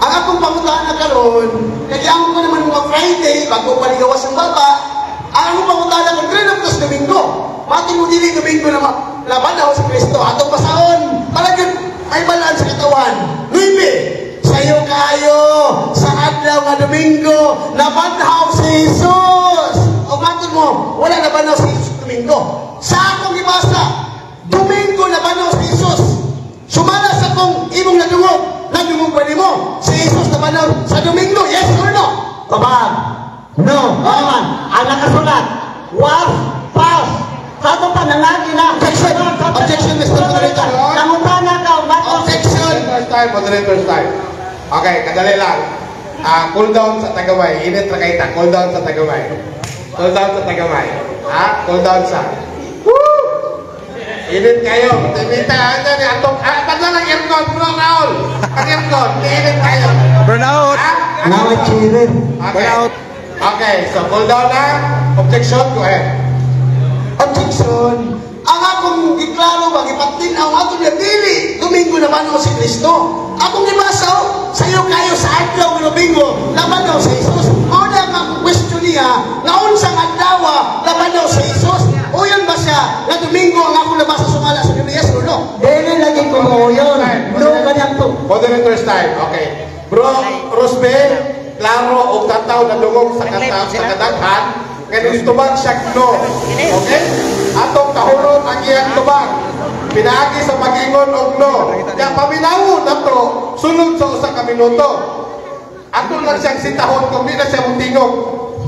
Ang akong pangutaan na karon, kaya ko naman mga Friday, bago paligawas ang bata, ang akong pangutaan na karon, kaya Domingo. Pati mo dili Domingo na labanaw sa Kristo. Atong pasaon, talagang ay balaan sa katawan. Nuibe, sayo kayo sa adlaw nga Domingo, labanaw si Jesus. O matod mo, wala labanaw si Jesus Domingo. Sa akong ibasa, Domingo labanaw si Jesus. Sumala sa kong imong nadungog pa mo. Si Jesus labanaw sa Domingo, yes or no? Tabang. No, naman. Ang nakasulat, was, pass. Sato pa nangagi na. Objection, Mr. Moderator. Nangutana ka, objection. Moderator's time. Okay, kadali lang. Cool down sa tagamay. Init na kayo ta. Cool down sa tagamay. Cool down sa tagamay. Cool down sa. Woo! Init kayo. Timita, pagla ng aircon, burn out. Ang aircon, init kayo. Burn out. Naway chirin. Burn out. Okay, so cool down na. Objection, go ahead. Objection. Ang akong giklaro ba, gipatin ang atong dili Domingo naman ako si Kristo. Akong gibasaw, sayo kayo sa adlaw ng Domingo, laban daw sa Jesus. Mao na ang question niya, nga unsang adlaw laban daw sa Jesus. O yun ba siya, na Domingo ang akong nabasa sumala sa Biblia, yes or no? Dili lagi ko mo yun. No, ganyan to. Moderator's time, okay. Bro, Rosbe, klaro o tataw na dungog sa kadaghan, kaya tubag siya no. Okay? Atong kahulog ang iyang tubag. Pinaagi sa pag-ingon og no. Kaya paminawon na to, sunod sa usa ka minuto. Ato lang siyang sitahon kung di na siya mutingog.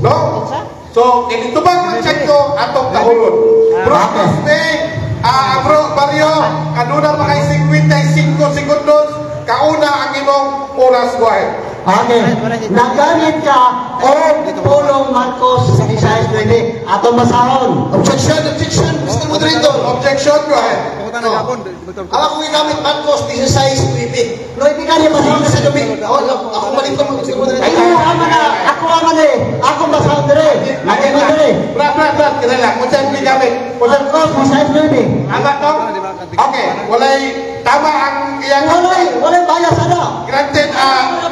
No? So, kinitubag lang siya ko, atong kahulog. Bro, Rosbe, Bro Mario, kanuna pa kay 55 segundos, kauna ang imong oras ko ay. Okay. Nagamit ka o pulong Marcos 16:9 atong basahon. Objection, Mr. Moderator. Objection, go ahead. Ang akong gigamit Marcos 16:9. No, ibigay niya basahon Sa Domingo. Ako balik ko Mr. Moderator. Ako naman eh. Akong basahon dire. Lagi mo dire. Brad, kaya lang. Kung saan gigamit? Marcos 16:9. Ama to? Okay. Walay tama ang iyang... Walay bayas ano? Granted,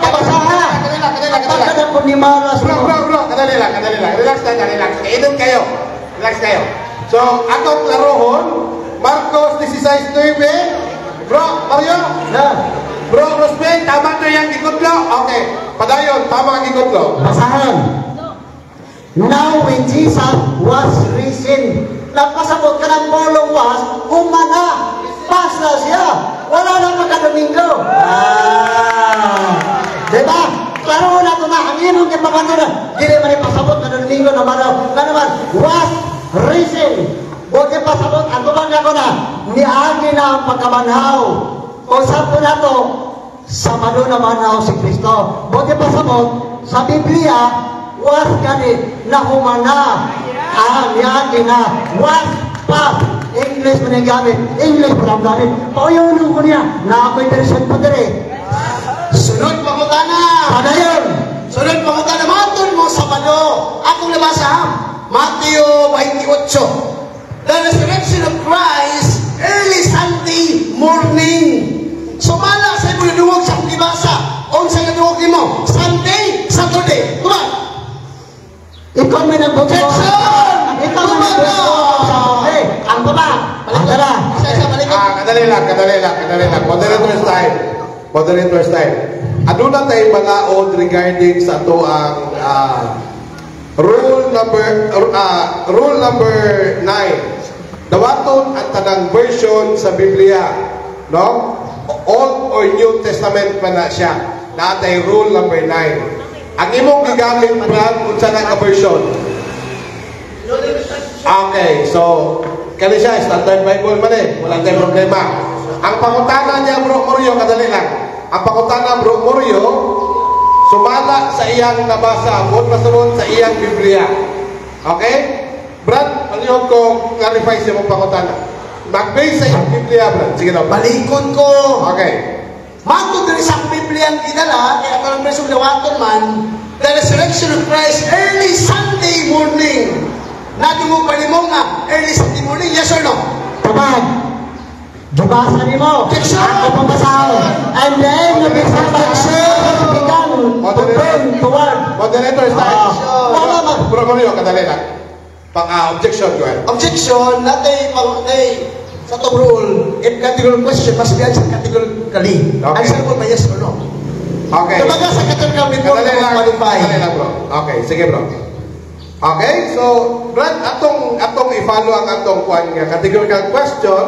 Babasahan. Pagkada ko ni Maras. Bro, kadali lang. Relax. Kainit kayo. Relax kayo. So, atong laruhon, Marcos 16:9. Bro, Mario? Bro, Rosbe, tama to yung gigutlo? Okay. Padayon, tama ang gigutlo. Basahan. Now when Jesus was risen, nagpasabot ka ng bolong was, umana, pas na siya. Wala na pagka-Domingo. Diba? Klaro na ito na, ang inong kipakanto na, hindi man ipasabot na Domingo na naman, was risen. Huwag ipasabot, ang tumangga ko na, niagi na ang pagkamanhaw. Kung saan po na ito, sa mano na manhaw si Kristo. Huwag ipasabot, sa Biblia, was ganit na humana. Niagi na, was pas. English mo niyang gamit. English mo niyang gamit. Pauyunin ko niya na ako'y person pa dire. Sunod pangutana. Padayon. Sunod pangutana. Matun mo sa Sabado. Akong nabasa. Mateo 28. The resurrection of Christ early Sunday morning. Sumala sa imo nadungog sa akong ibasa. Unsa nga dungog nimo? Sunday, Saturday. Tuman. Ikaw may nagbuto. Objection! Ikaw may nagbuto. Ang baba. Pagdala. Kadali lang. Moderator's time. Aduna tayo malaod regarding sa to ang rule number 9. Dawaton ang tanang version sa Biblia. No? Old or New Testament pa na siya. Natay rule number 9. Ang imong gigamit, Brad, kung saan ang version? Okay, so kani siya, standard Bible man eh. Wala tayong problema. Ang pangutana niya, Bro Morio, kadali lang. Ang pangutana, Bro Morio, sumala sa iyang nabasa, kung masunod sa iyang Biblia. Okay? Brad, ano kong clarify sa iyong pangutana? Mag-base sa iyong Biblia, Brad. Sige na. Balikod ko. Okay. Matod din sa Biblia ang ginala, kaya parang presong dawaton man, the resurrection of Christ early Sunday morning. Nadungog pa ni mo nga, early Sunday morning, yes or no? Kapag, Dubasa ni mo. Objection! Ako pabasahon. And then, nabisa Moderator style. Wala mag... Bro, Mario, kadali lang. Objection, go ahead. Objection, natay sa top rule, in categorical question, mas biyan sa categorically. Okay. Answer mo ba yes or no? Okay. Kumbaga sa categorical before Kadali ka lang, qualify. kadali lang, bro. Okay, sige, bro. Okay, so, Brad, atong i-follow ang atong kuan nga categorical question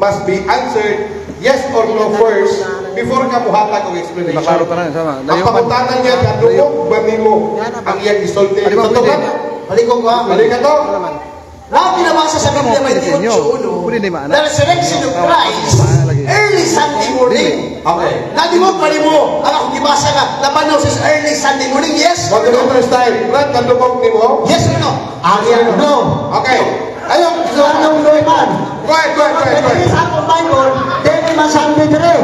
must be answered yes or no first before ka muhatag og explanation. Ang pangutanan niya, kadungog ba nimo ang iyang isulti? Sa tugan? Balikom ko ha. Balik ka to? Na pinabasa sa Biblia may 8:1, the resurrection of Christ, early Sunday morning. Okay. Nadimog pa rin mo, ang akong gibasa nga, labanaw sa early Sunday morning, yes or no? Moderator style. Brad, kadungog nimo? Yes or no? Ariel, no. Okay. Ayun. So, anong no man? Go ahead. Kaya sa akong Bible, dili man Sunday dire.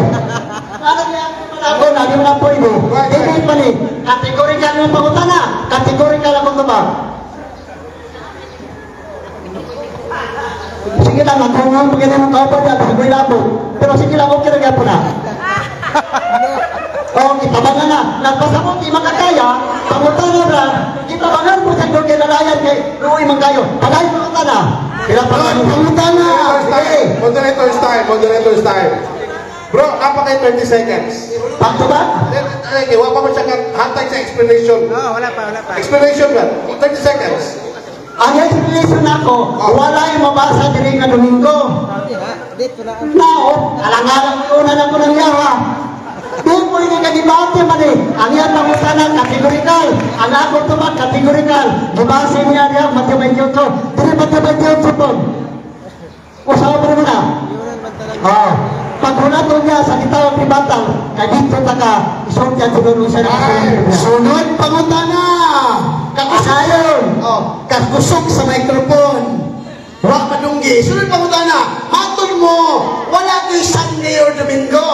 Ano niya ako na di man po imo. Dili pa ni kategorikal ng pangutana. Kategorikal akong tumag. Sige lang, ako nga magiging ng kaupad yan, ako labo. Pero sige lang, okay lang yan po na. O, kitabangan na. Nagpasabot, di makakaya, pangutana na, kitabangan po sa doon kinalayan kay Luoy Mangkayo. Palay pangutana. Kaya pangutana. Moderator style. Bro, apa kay 30 seconds? Pagtubag? Okay, wala pa siya hatag sa explanation. Wala pa. Explanation ba? 30 seconds. Ang explanation ako, wala yung mabasa din nga Domingo. Dito na. Now, alang-alang yung una na ko ng yawa. Doon po yung nagdibate man eh. Ang yan pangutanan, kategorikal. Ang ako tumag, kategorikal. Dibase niya niya, matibay niyo to. Dili matibay niyo to po. Usawa mo na. Paghunaton niya sa kitawag ni Batang, kadito taka, isunod yan siguro siya na Sunod pangutana. Kakusayon. Kakusok sa microphone. Wa madunggi. Sunod pangutana. Hatod mo, wala ko'y Sunday or Domingo.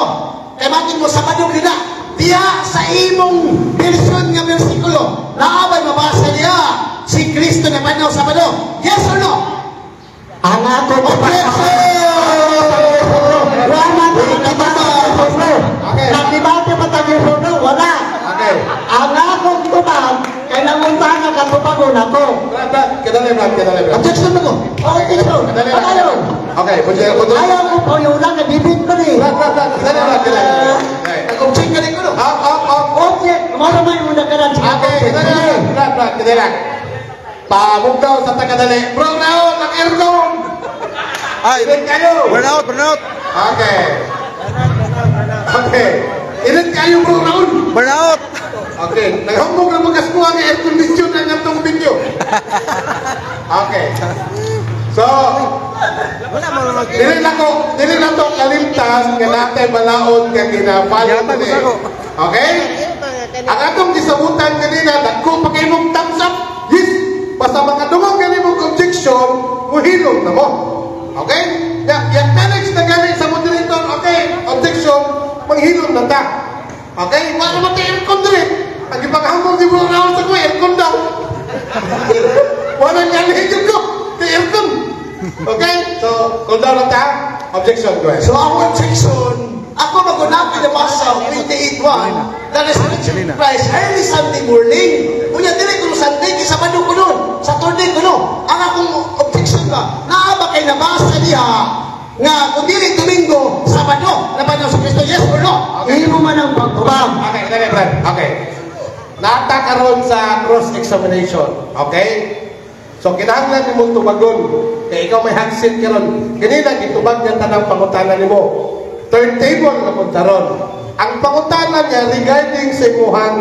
Kaya matin mo, Sabado kita. Diya sa imong version nga versikulo. Naabay mabasa niya. Si Kristo na panaw Sabado. Yes or no? Ang ako Objection! Wala Nagdibate pa tayo wala. Okay. Ang akong tumag, kailangan sana katupagon ako. Brad, kadali. Objection mo ko. Objection. Pagayon. Okay, moderator. Ayaw ko po yung lang, nabibit ko ni. Kadali. Nag-object ka rin ko no? Object, maramay mo na ka lang. Okay, kadali. Pamugdaw sa tagadali. Bro, naon, ang aircon. Ilan kayo? Burn out. Okay. Ilan kayo, bro, naon? Burn out. Okay. Naghambog na magas ko ang air condition ng itong video. Okay. So, Wala mo naman. dili na to kalimtas nga natay balaod nga ginapalo Yata ni. gusto ko. Okay? Ang atong gisabutan kanina, dagko pa kayo mong thumbs up. Yes! Basta mga dumog ganun mong objection, muhilom na mo. Okay? Yung next na galing sa moderator, okay, objection, manghilom na ta. Okay? Wala naman tayo aircon din. Ang ipaghamong di mo na sa ko, aircon daw. Wala galing ko, kay aircon. Okay? So, cool down na ta. Objection, go ahead. So ang objection, ako magunapin na basa 28:1, the resurrection of Christ, early Sunday morning. Kunya, dili ko Sunday, kaya Sabado ko nun, Saturday ko nun. Ang akong objection ba, naaba kay nabasa niya, nga kung dili Domingo, Sabado, napanaw sa Kristo, yes or no? Hindi mo man ang pagtubag. Okay, dali, Brad. Okay. Nata karon sa cross-examination. Okay? So, kinahanglan ni mong tumagon. Kaya ikaw may hagsit karon. Ganina, gitubag niya tanang pangutanan ni mo. Third table na punta ron. Ang pangutanan niya regarding sa imuhang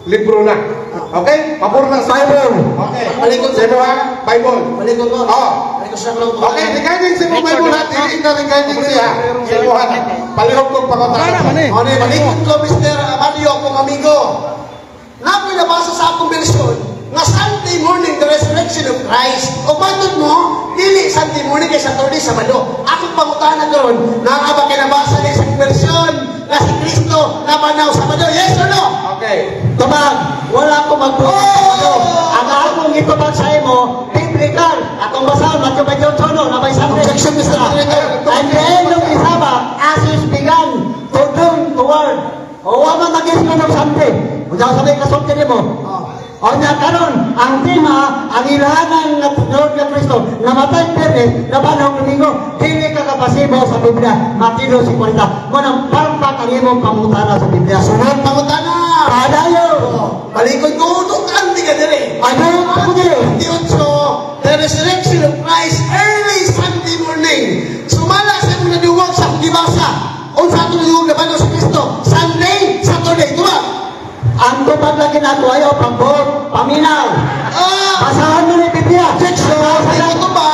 libro na. Okay? Pabor na sa Bible. Okay. Malikot sa imuhang Bible. Malikot mo. Oo. Malikot sa lang. Okay, regarding sa imuhang Bible ha, hindi na regarding siya. Sa imuhang palihog kong pangutanan. Ano, malikot ko, Mr. Amalio, akong amigo. Napoy nabasa sa akong version, nga Sunday morning, the resurrection of Christ. O matod mo, dili Sunday morning kay Saturday, Sabado. Akong pangutanan doon, nakaba kay nabasa niya sa version, na si Kristo napanaw Sabado. Yes or no? Okay. Tumag, wala ko magpapagod. Ang akong itubag sa imo, biblical. Atong basahan, Matthew 28, na may Sunday. Objection, Mr. Moderator. And the end of the Sabbath, as is begun, to do toward. O wala naging ko ng Sunday. Kung saan sabay kasulti mo. O niya karon ang tema, ang ilahanan ng Lord na Kristo, namatay Biyernes, nabanhaw Domingo, dili ka kapasibo sa Biblia, Mateo 50. Munang parpak ang imong pangutana sa Biblia. Sunod pangutana. Padayo! Balikod ko, tukan di ka dire. Ano ako dire? 28, the resurrection of Christ early Sunday morning. Sumala sa mga naduwag sa Gibasa. O sa ato naduwag na bano sa Kristo. Sunday, Saturday, tuwa. Ang tupad lagi na ako ayaw, pagbuot, paminaw. Basahan mo ni Biblia. Section, ay ito ba?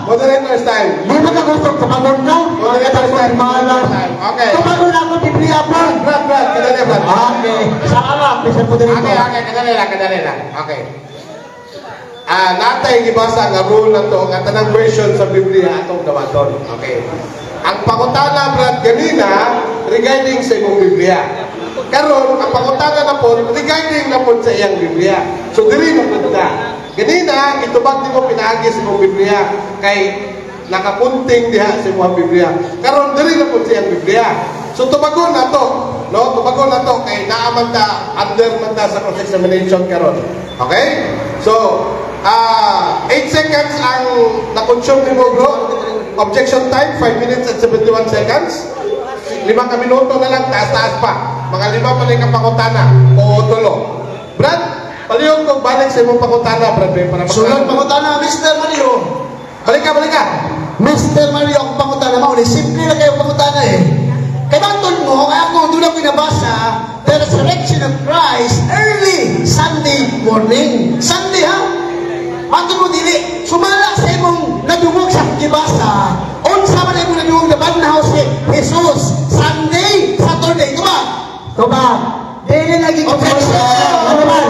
Moderator style. Di mo ka gusto tumagon ka? Moderator style. Okay. Tumagon ako Biblia po. Brad, kadali, Brad. Okay. Salamat, Mr. Moderator. Okay, kadali lang. Okay. Natay gibasa nga rule na to, nga tanang version sa Biblia atong dawaton. Okay. Ang pangutana, Brad, ganina, regarding sa imong Biblia. Karon ang pangutana na po, regarding na po sa iyang Biblia. So, dili na po na. Ganina, itubag di mo pinaagi sa imong Biblia, kay nakapunting diha sa imong Biblia. Karon dili na po sa iyang Biblia. So, tubagon na to. No? Tubagon na to, kay naaman ta, under man ta sa cross-examination karon. Okay? So, 8 seconds ang na-consume ni mo, bro. Objection time, 5 minutes and 71 seconds. 5 ka minuto na lang, taas-taas pa. Mga 5 pa rin ang pangutana. O tulo. Brad, palihog kong balik sa imong pangutana, Brad. Para Sunod pangutana, Mr. Mario. Balik ka. Mr. Mario, ang pangutana mo. Simple na kayo pangutana eh. Kaya bantod mo, kaya ako doon ako pinabasa, the resurrection of Christ early Sunday morning. Sunday ha? Bantod mo dili. Sumala sa imong nadungog sa Gibasa. Unsa man imong nadungog na banhaw si Jesus. Sunday, Saturday. Diba? Tubag. Dili lagi ko. Objection! Ano man?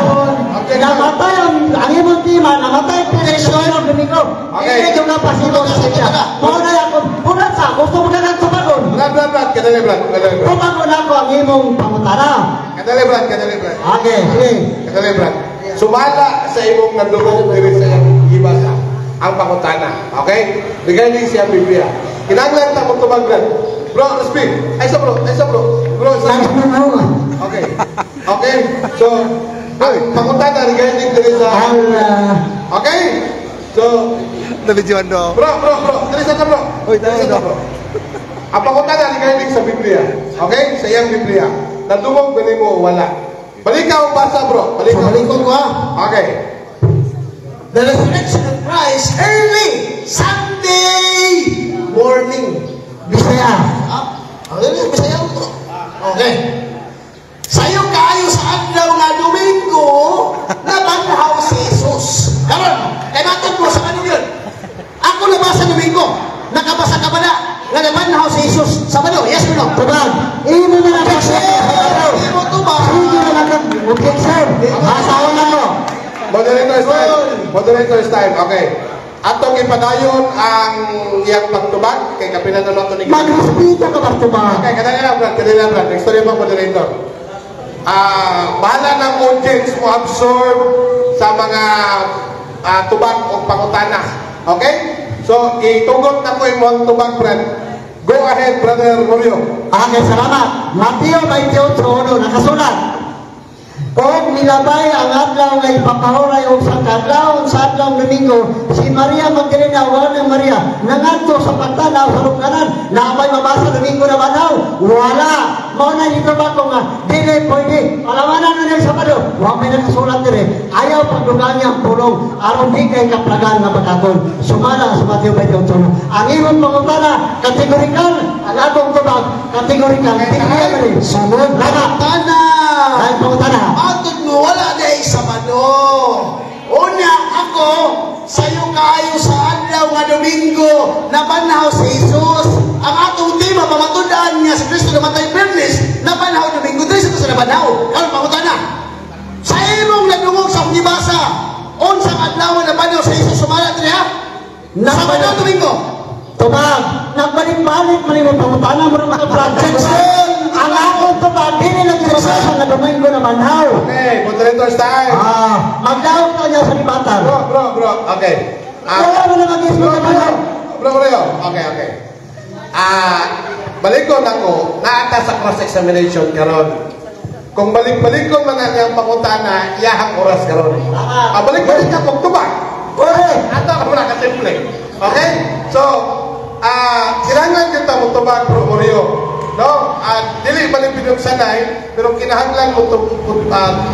Namatay ang imong tima, namatay Biyernes ng Domingo. Okay. Dili yung napasibo sa Biblia. Muna ako, muna sa, gusto mo na lang tumagon. Brad. Kadali, Brad. Tumagon ako ang imong pangutana. Kadali, Brad. Okay, sige. Kadali, Brad. Sumala sa imong nadungog diri sa iyang gibasa ang pangutana. Okay? Regarding sa Biblia. Kinahanglan ta mo tumag, Brad. Bro, speak. Ay sa bro. Bro, sa Okay. So, ang pangutana regarding diri sa Okay? So, Nabidyoan do. bro. Diri sa bro. Uy, tayo do. Ang pangutana regarding sa Biblia. Okay? Sa iyang Biblia. Nadungog ba mo wala? Balik ka ang basa, bro. Balikod ko ha. Okay. The resurrection of Christ early Sunday morning. Bisaya. Bisaya ko. Okay. Sayo kayo sa adlaw nga Domingo na banhaw si Jesus. Karon, kay matod mo sa kanino yun? Ako nabasa Domingo. Nakabasa ka ba na? Nga nabanhaw si Jesus. Sabado, yes or no? Tubag. Imo na lang kasi. Imo to ba? Sige na lang. Objection. Basahan na mo. Moderator's time. Okay. Atong ipadayon ang iyang pagtubag kay kapinadalo to ni Magrespeto ka ba tubag? Okay, kadali lang, Brad. Next story pa, moderator. Bahala ng audience mo absorb sa mga tubag o pangutana. Okay? So, itugot na ko yung tubag, Brad. Go ahead, Brother Morio. Okay, salamat. Mateo 28:1, nakasulat. Kung nilabay ang adlaw nga ipapahuray o sa kadlawon sa adlaw Domingo, si Maria Magdalena, wala ng Maria, nangadto sa pagtanaw sa lugnanan, na may mabasa Domingo na banaw, wala. Mauna dito ba kung dili pwede, palawanan na ng Sabado, huwag may nakasulat dire, ayaw pagdugan niya ang pulong, aron di kay kaplagan nga pagkakon. Sumala sa Mateo 28:1. Ang imong pangutana, kategorikal, ang atong tubag, kategorikal, tingnan mo rin. Sunod, lahat. Pangutana. Ay, pangutana. Atod mo, wala na Sabado. Una, ako, sayo kayo sa adlaw nga Domingo, na banhaw si Jesus. Ang atong tema, pamatundaan niya si Kristo na matay Biyernes, na banhaw Domingo, dito sa nabanhaw. Ano, pangutana? Sa imong nadungog sa Gibasa, unsang adlaw na banhaw si Jesus, sumalat niya? Sabado, Domingo. Tubag, nagbalik-balik man yung pangutana mo ng mga projects. Ang akong tubag, hindi lang kinabasa na Domingo na manhaw. Okay, moderator's time. Magdawag ka niya sa libatan. Bro. Okay. Wala mo na mag-isip na manhaw. Bro. Okay. Balik ko na ko, naata sa cross-examination karon. Kung balik-balikon man ang iyang pangutana, iyahang oras karon. Balik-balik ka kung tubag. Correct. Ato ka muna ka-simple. Okay? So, kinahanglan kita mo tubag, Bro Oreo. No? Dili balik pinagsanay, pero kinahanglan mo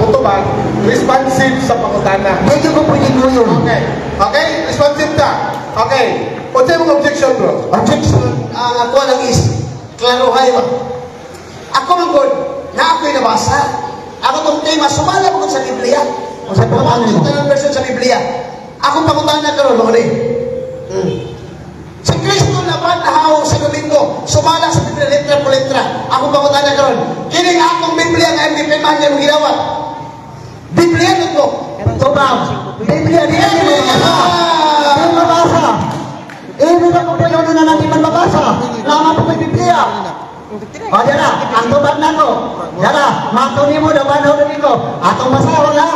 tubag, responsive sa pangutana. Medyo ko pwede mo yun. Okay. Okay? Responsive ka. Okay. What's yung objection, bro? Objection, ang ako lang is, klaruhay ba? Ako man good, na ako'y nabasa. Ako tong tema, sumala ko sa Biblia. O sa pangutana ng version sa Biblia. Akong pangutana karon mo ni. Si Kristo na panhaw sa Domingo, sumala sa Biblia letra po letra. Akong pangutana karon, kining akong Biblia nga MDP man yung ginawa. Biblia nito. Tubag. Biblia niya mo mabasa. Ibig ako po yun na natin man mabasa. Lama po may Biblia. O, dyan ang tubag na ko. Dyan matuni mo na banaw na dito. Atong masawa na.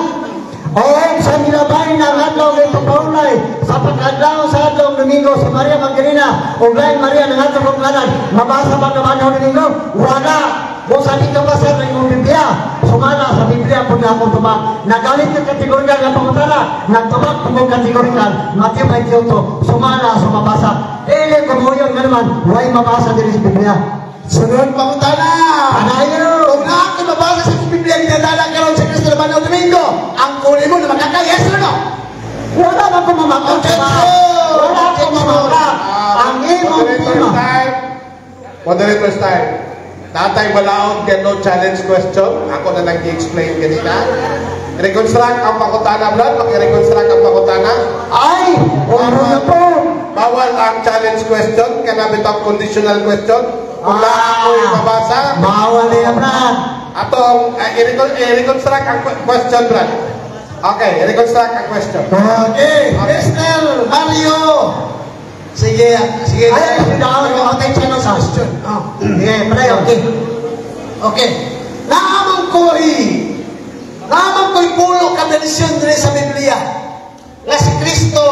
O, sa nilabay ng adlaw ng Paulay, sa pag-adlaw sa adlaw ng Domingo, si Maria Magdalena, o Gay Maria ng adlaw ng kanan, mabasa ba na banaw na dito? Wala. Kung sa di ka basa ng iyong Biblia, sumala sa Biblia po na akong tubag. Nagalit ng kategorikal ng pangutana, nagtubag po mong kategorikal, Matthew 28, sumala sa mabasa. Dili kumuyon nga naman, huwag mabasa din sa Biblia. Sunod pangutana. Panayo! Kung na ako'y mabasa sa Biblia, ginadala karon sa Kristo na banaw Domingo, ang kunin mo na makaka, yes or no? Wala na kung mamakot ka. Wala kung mamakot. Ang imong tema. Moderator's time. Tatay Balaod, get no challenge question. Ako na nag-explain kanina. Reconstruct ang pangutana, Brad. Pag-reconstruct ang pangutana. Ay! Ano na po? Bawal ang challenge question. Cannot bitang conditional question. Kung na ako'y mabasa. Bawal na yan, Brad. Atong i-reconstruct ang question, Brad. Okay, i-reconstruct ang question. Okay, Mr. Mario. Sige. Ay, sinawag yung attention sa question. Sige, panayo. Okay. Naamang ko'y pulo ka bersyon din sa Biblia na si Kristo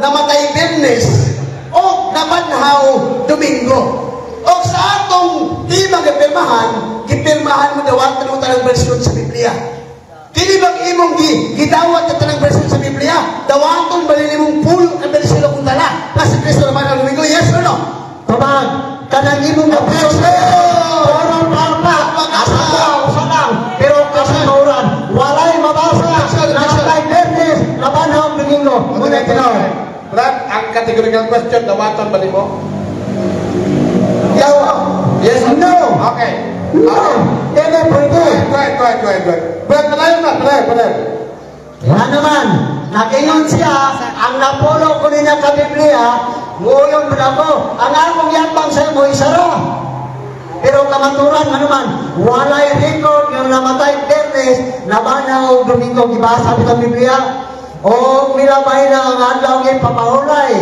namatay Biyernes o nabanhaw Domingo. O sa atong di gipirmahan mo daw ang tanong bersyon sa Biblia. Kini bang imong gidawat na tanang bersyon sa Biblia? Dawaton ba nimong pulo ka bersyon kung tala na si Kristo nabanhaw Domingo? Yes or no? Tabag, kanang imong Objection! Orang parpa, usanang, pero kasanuran, walay mabasa, nakatay Biyernes, nabanhaw Domingo. Muna tinaw. Brad, ang categorical question, dawaton ba mo? Yes or no? Okay. No. Hindi, pwede. Go ahead. Brad, palayo na. Yan naman, nagingon siya, ang napulo ko nila ka Biblia, nguyon mo na ko, ang akong yapang sa mo, isara. Pero kamaturan, ano man, walay record yung namatay Biyernes, nabanaw Domingo, gibasa mo sa Biblia, o milabay na ang adlaw ngayon papahulay,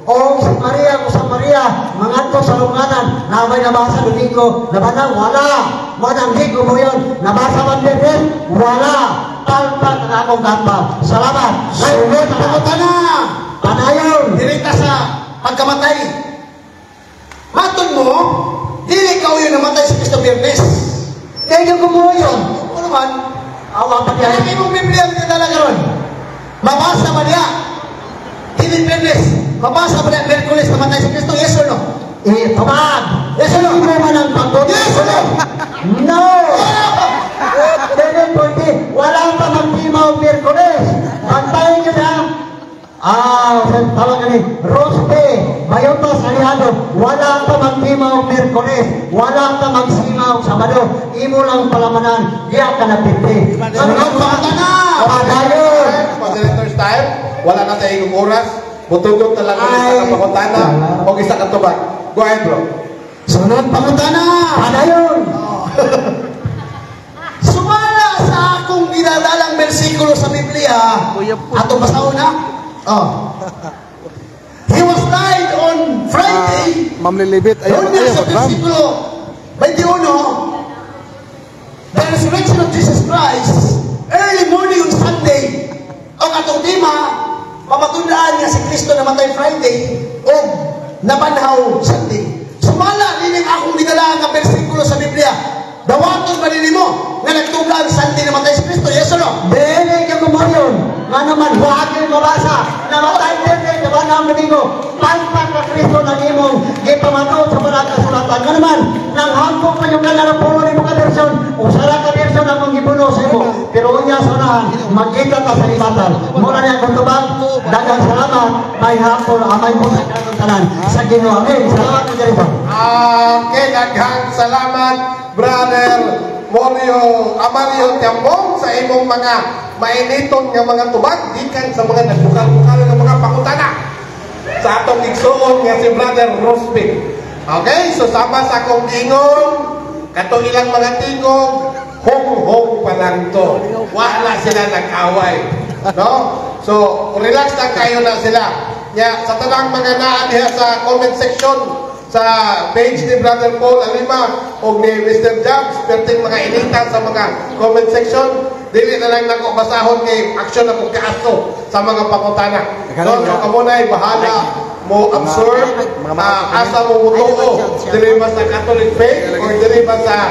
o si Maria, kung sa Maria, mga to sa lunganan, nabay nabasa Domingo, nabanaw, wala. Mananghi ko mo yun, nabasa man Biyernes, wala. Palpat ang akong gamba. Salamat. Sunod ang pangutana. Panayon. Dirita sa pagkamatay. Matod mo, dili ka yun namatay sa Kristo Biyernes. Kaya ko mo yun. O naman, Awa pa kaya yan. imong Biblia ang tinadala karon. Mabasa ba niya? Dili Biyernes. Mabasa ba niya Miyerkules namatay sa Kristo? Yes or no? Tabag. Yes or no? Hindi mo man ang pagod. Yes or no? No. Dili pwede. Wala pa magtimaw Miyerkules. Antayin nyo na. Tawag ka ni Rospe, Bayotas, Aliado, wala pa magtimaw Miyerkules, wala pa magsimaw Sabado, imo lang palamanan, diya ka na pipli. Sunod pangutana. Padayon. Moderator's time. Wala na tayong oras. Butugot na lang ang isa ka pangutana o isa ka tubag. Go ahead, bro. Sunod pangutana. Padayon. Sumala sa akong ginadalang bersikulo sa Biblia. Atong basahon na. He was died on Friday. Ma'am Lilibit, Doon ayaw sa ma'am. bersikulo 21, the resurrection of Jesus Christ, early morning on Sunday, ang atong tema, pamatundaan niya si Kristo namatay Friday o nabanhaw Sunday. Sumala, nining akong ginadalang bersikulo sa Biblia. Dawaton ba nimo nga blood Sunday namatay si Kristo? Yes or no? Dili ka kumayon. Nga naman, huwag yung mabasa. Namatay din, diba na ang domingo. Palpak na Kristo ng imong gipamanaw sa mga kasulatan. Nga naman, nang hangkong pa yung kalarang puno ng mga versyon, o sara ka versyon ang mga gipuno sa imo. Pero unya sa unahan, magkita ka sa libatan. Muna niya kung tubag, dagang salamat, may hapon, amay mo sa kanong tanan. Sa Ginoo. Amen. Salamat mo dito. Okay, daghang salamat, Brother Amario Tiambong, sa imong mga mainiton nga mga tubag gikan sa mga nagbukal-bukal nga mga pangutana sa atong igsuon nga si Brother Rosby. Okay, so sama sa akong tingog, kato ilang mga tingog, hong-hong pa lang to. Wala sila nag-away. No? So, relax lang kayo na sila. Nya, sa tanang mga naan diha sa comment section, sa page ni Brother Paul Alima o ni Mr. Jobs, perting mga initan sa mga comment section, dili na lang nako basahon kay action na kung kaasto sa mga pangutana. So, kamo na bahala mo absorb, asa mo mutuo, dili ba sa Catholic faith o dili ba sa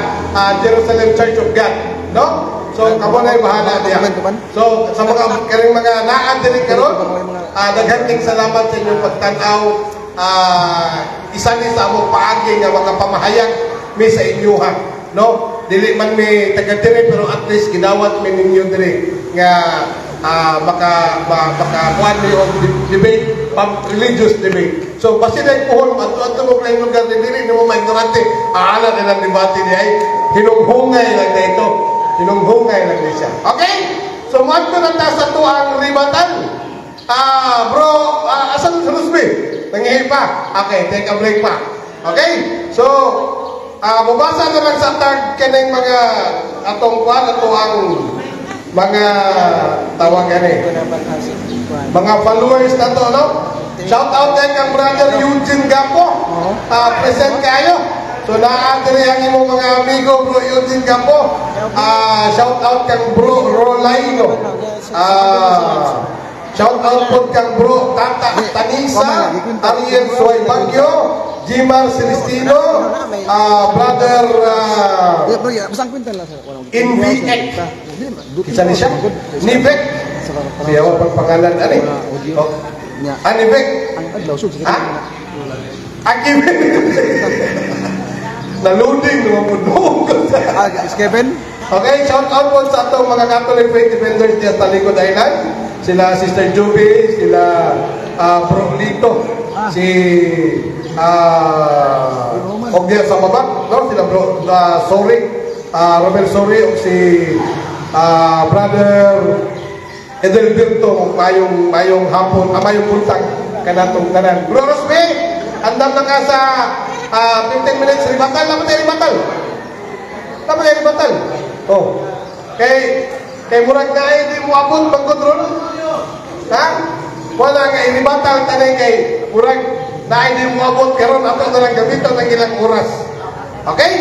Jerusalem Church of God. No? So, kamo na bahala diya. So, sa mga karing mga naan dili karon, daghang salamat sa inyong pagtanaw. Isa ni sa among paagi nga mga pamahayag mi sa inyuhan, no? Dili man mi taga dire pero at least gidawat mi ninyo dire nga maka kuan mi og debate, religious debate. So basi dai pohon adto mo kay lugar dili mo maignorante ala na lang debate di ay hinunghungay lang dito. Hinunghungay lang ni siya. Okay? So mo na ta sa tuang ribatan. Bro, asan sa Rusby? Nangihi pa. Okay, take a break pa. Okay? So, mabasa na lang sa tag kanang mga atong kwan, ang mga tawagan mga followers na to, no? Shout out kay kang Brother Eugene Gapo. Present kayo. So, naadiri ang imong mga amigo, Bro Eugene Gapo. Shout out kang Bro Rolaino. Shout out po kang Bro Tata Tanisa, Ariel Suay Bagyo, Jimar Celestino, Brother Invek. Isa ni siya? Nivek. Siya ang pangalan. Nivek. Ha? Akibek. Naluding naman po doon. Kevin? Okay, shout out po sa atong mga Catholic Faith Defenders diyan sa Likod Island. Sila Sister Juby, sila Bro Lito, si Ogdia sa baba, no? Sila Bro Romel Sorry, o si Brother Edelberto, mayong hapon, mayong puntang kanatong tanan. Bro Rosby, andam na ka sa 15 minutes ribatal. Dapat tayo ribatal. Oh. Kay murag na ay di mo abot pagkontrol. Ha? Wala nga inibatal tanay kay murag na ay di mo abot karon ato na lang gamiton ng ilang oras. Okay?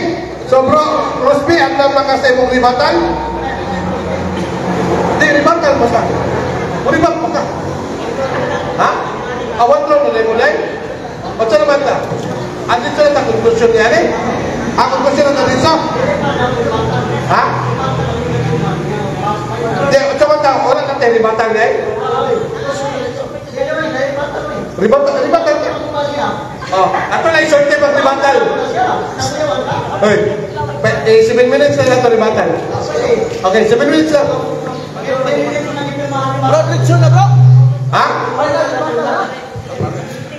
So bro, Rosby, andam na ka sa imong ribatal? Di ribatal mo sa. Ribat mo ka. Ha? Awan lo na mo lay. O sa naman ta? Andito na ta konklusyon niya ni? Ang konklusyon na dito? Ha? Di, o sa naman ta? Orang na tayo ribatan niya eh? Ribatan ka? Oh, ato na isorte pag ribatan. Hoy, 7 minutes na lang ito ribatan. Okay, 7 minutes lang. Bro, Richard na bro! Ha?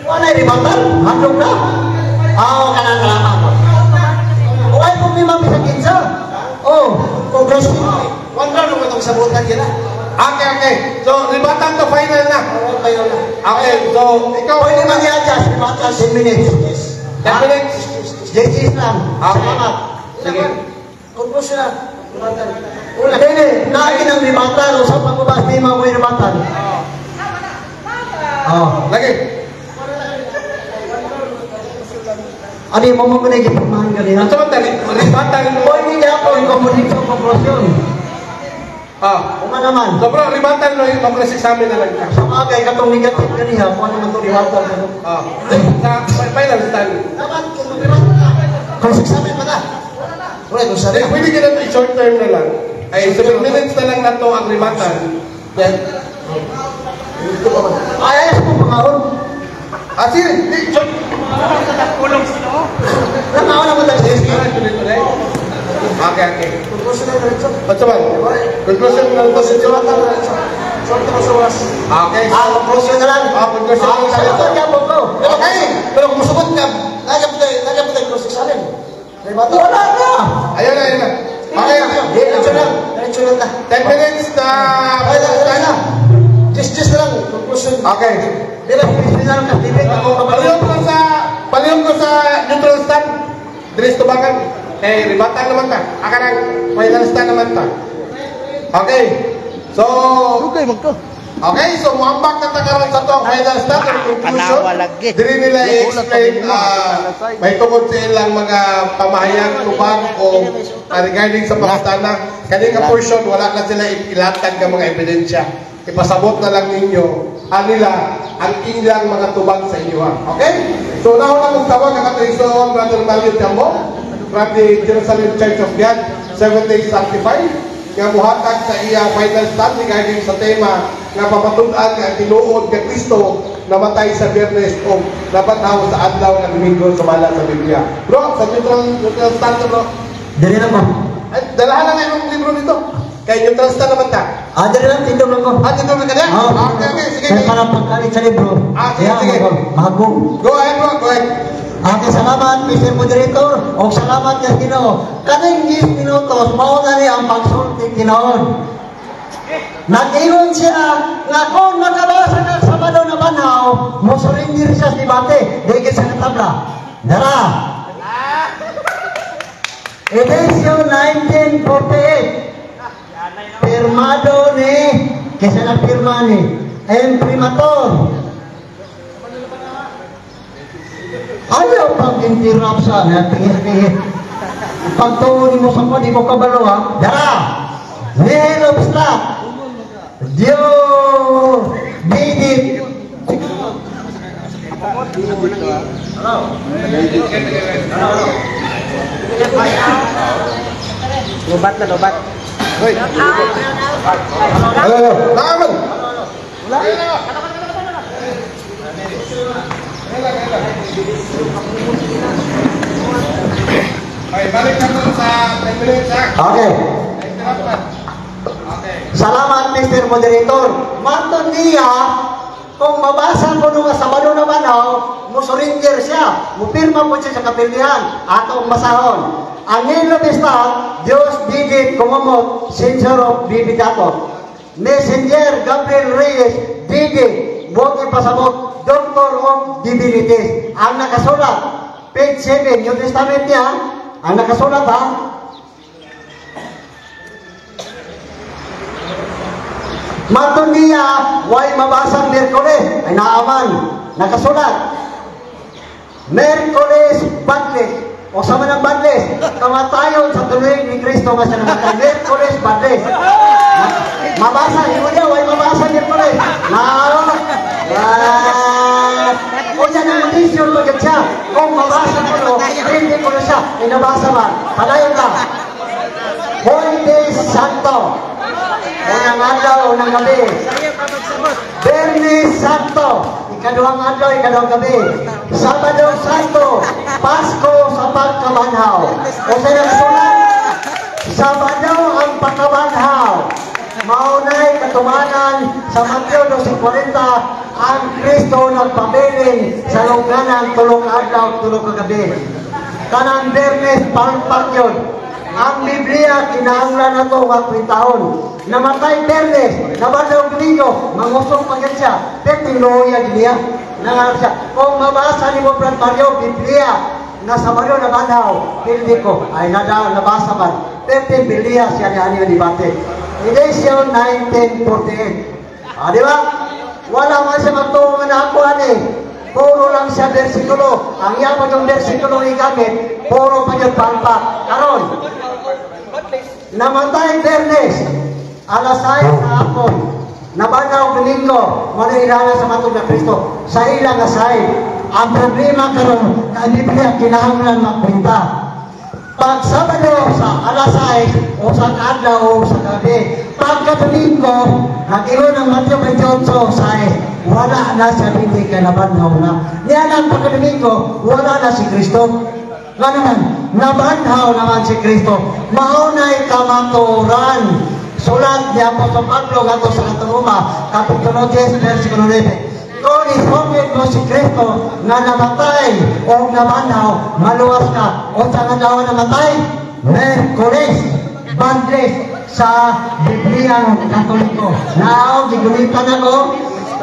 Wala yung ribatan? Handog na? Oo, kanang-kalaman. O ay kung may mami sa kinsa? Oo, kung gross mo. One round naman itong sabutan yun. Okay. So, ribatan to final na. Okay, so, ikaw, Pwede man i-adjust, ribatan 10 minutes. 10 minutes. Yes, lang. Okay. Salamat. Sige. Conclusion na. Una, hindi. Naagin ang ribatan. O sa pagbabas, di mo yung ribatan. Lagi. Ano yung mo na yung pagmahan ka rin? Ang saman tali, ribatan mo. Pwede niya ako yung komunito ng konklusyon. Uma naman. So bro, ribatan mo yung pag-class examen na lang ka. Sa mga kay katong negative ka niya, kung ano man ito ribatan. Sa final study. Dapat kung mag-ribatan ka. Cross examen pa na. Wala, kung sabi. Pwede ka na ito, short term na lang. Ay, 7 minutes na lang na to ang rimatan. Yan. Ay, ayos mo pangahon. Ah, sige. Nangahon naman tayo sa SK. Okay, okay. Conclusion na diretso. What's ba? Conclusion ng Conclusion position. na diretso. Sorte mo sa oras. Okay. Conclusion na lang. Conclusion na lang. Salamat ka po ko. Okay, pero kung musukot ka, nagyap tayo closing sa amin. May bata. Wala na. Ayun na, ayun na. Okay. Diretso lang. Diretso lang ta. 10 minutes na. Ay, na. Just na lang. Conclusion. Okay. Di ba, pinis na lang kasibig ako Palihog ko sa neutral stand. Diris tubangan. Eh, ribatan naman ta. Aka ng final stand naman ta. Okay. So, Okay, magka. okay, so muambak na tagaroon sa to final stand or conclusion. Dili nila i-explain may tungkol sa ilang mga pamahayag tubag o regarding sa pangastana. Kani nga portion wala na sila ilatag ng mga ebidensya. Ipasabot na lang ninyo nila ang ilang mga tubag sa inyo. Okay? So now na mong tawag ang ating Brother Mario Jambo from the Jerusalem Church of God, 7 days sanctified, nga muhatag sa iya final stand regarding sa tema nga pamatudan nga tinuod nga Kristo namatay sa Biyernes o nabanhaw sa adlaw ng Domingo sa bala sa Biblia. Bro, sa neutral stand bro. Dali lang mo. Ay, dalahan lang yung libro nito. Kaya neutral stand naman ta. Dali lang, tindom lang ko. Dito na ka na? Okay, okay, sige. Kaya parang pagkalit sa libro. Sige. Mahagong. Go ahead bro, go ahead. Salamat, Mr. Moderator, o salamat ka Ginoo. Kaning 10 minutos, mauna ni ang pagsulti Ginoon. Nag-ingon siya nga kung magabasa ng Sabado na banhaw, musurindir siya sa debate, dahil sa katabla. Dara! Edisyon 1948. Firmado ni, kesa na firma ni, imprimator. Ayaw pang intirap sa tingin-tingin. Pagtuon mo sa ko, di mo kabalo ha. Dara! Nihil obstak! Diyo! Bidit! Lobat na, lobat. Hoy. Halo, naman. Okay, balik na po sa 10 minutes ha. Okay. Okay. Salamat, Mr. Moderator. Marton niya, kung mabasa ko nung Sabado na banaw, musurindir siya. Mupirma po siya sa kapilihan. Atong masahon. Ang nilobista, Diyos digit kumamot, sensor of bibitato. Messenger Gabriel Reyes, digit, buwag ipasabot, Doctor of Divinities. Ang nakasulat, page 7, New Testament niya, ang nakasulat ha, matun niya, way mabasang Merkules, ay naaman, nakasulat. Merkules Badles, o sama ng Badles, kamatayon sa tuloy ni Kristo nga siya namatay. Merkules Badles. Mabasa, hindi mo niya, way mabasa Merkules. O yan ang mission mo siya. Kung mabasa mo no, hindi ko na siya, inabasa man. Padayon ka. Holy Santo. Unang adlaw, unang gabi. Bernis Santo. Ikaduhang adlaw, ikaduhang gabi. Sabado Santo. Pasko sa pagkabanhaw. O sa nagsulat, Sabado ang pagkabanhaw. Maunay katumanan sa Mateo 12:40 ang Kristo nagpabilin sa lungganan tulong adlaw, tulong kagabi. Kanang Bernes, palpak yun. Ang Biblia, kinahanglan na ito ang kwintahon. Namatay Bernes, nabalaw Domingo, mangusong pagkat siya. Perting loya giniya. Nangarap siya. Kung mabasa ni mo, Brad Mario, Biblia, na Sabado na banhaw, hindi ko, ay nabasa man. Perting Biblia siya ni Anyo Dibate. Edisyon 1948. Di ba? Wala man siya magtungan na ako, puro lang siya versikulo. Ang yaman yung versikulo igamit, puro pa yung palpak. Karon, namatay Bernes, alas 6 sa hapon, nabanaw Domingo, manahirana sa matog na Kristo, sa ilang asay. Ang problema karon, na Biblia kinahanglan magpunta. Pag Sabado sa alas 6 o sa kadlaw o sa gabi. Pagka-Domingo, nag-iwan ng Matthew 28, say, wala na siya hindi kalabanhaw na. Niyan ang pagka-Domingo, wala na si Kristo. Nga naman, nabanhaw naman si Kristo. Maunay kamaturan. Sulat niya po sa Pablo, gato sa Kataruma, Kapitulo 10, versikulo 9. Kung isongin mo si Kristo nga namatay o nabanhaw, maluwas ka. O sa nga namatay, Merkulis, Bandres, sa Biblia ng Katoliko. Now, gigulitan ako,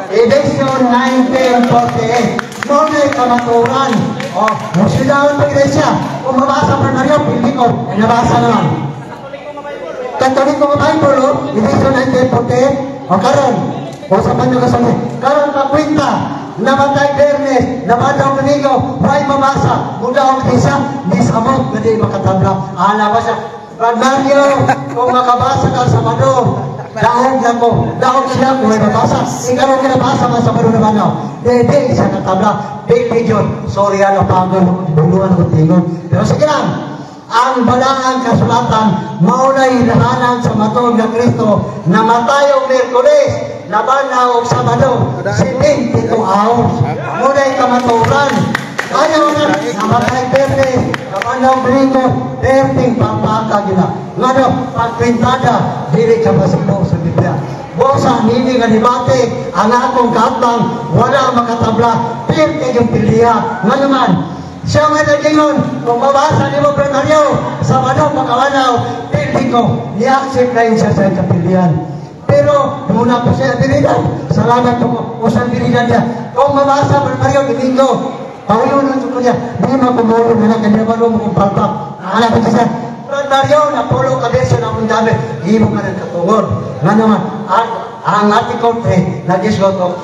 Edition 1948. Ngunit kamaturan. O, musilawan pa iglesia. Kung mabasa pa na rin, hindi ko, nabasa naman. Katoliko nga Bible, Edition 1948. O, karon, o sa panyo kasabi, karon kakwinta, namatay Bernes, namatay Domingo, may mamasa, mula ang isa, di samot, hindi makatabla. Ala ba siya? Mario, kung makabasa ka sa Sabado, daog na ko, daog siya kung may mabasa. Ikaw ang kinabasa ka sa Sabado naman ako. Hindi, isa na tabla. Big yun. Sorry, ano, pagod, buluan ko tingon. Pero sige lang, ang balangang kasulatan, maunay lahanan sa matod ng Kristo, namatay o Merkulis, nabanhaw o Sabado, 72 hours. Maunay kamaturan. Ayaw na, namatay Bernes, nabanhaw Domingo, 13 pampaka gina. Ngano, pagpintada, dili ka masipo sa Biblia. Bosa, hindi nga nibate, ang akong katbang, wala makatabla, pirte yung piliha. Nga naman, siya may nagingon, kung mabasa ni mo, Bernardo, sa Sabado, makawanaw, pirte ko, ni-accept na yun siya sa kapilihan. Pero, muna po siya abilidad, salamat po o sa abilidad niya. Kung mabasa, Bernardo, Domingo, Panginoon ang tuto niya, hindi makumulong na lang, kanina ba mo kung palpak. Alam ko siya, Mario, napulo ka beso na akong dami, hindi mo ka nagkatungod. Nga naman, ang article 3, nag-isgo to,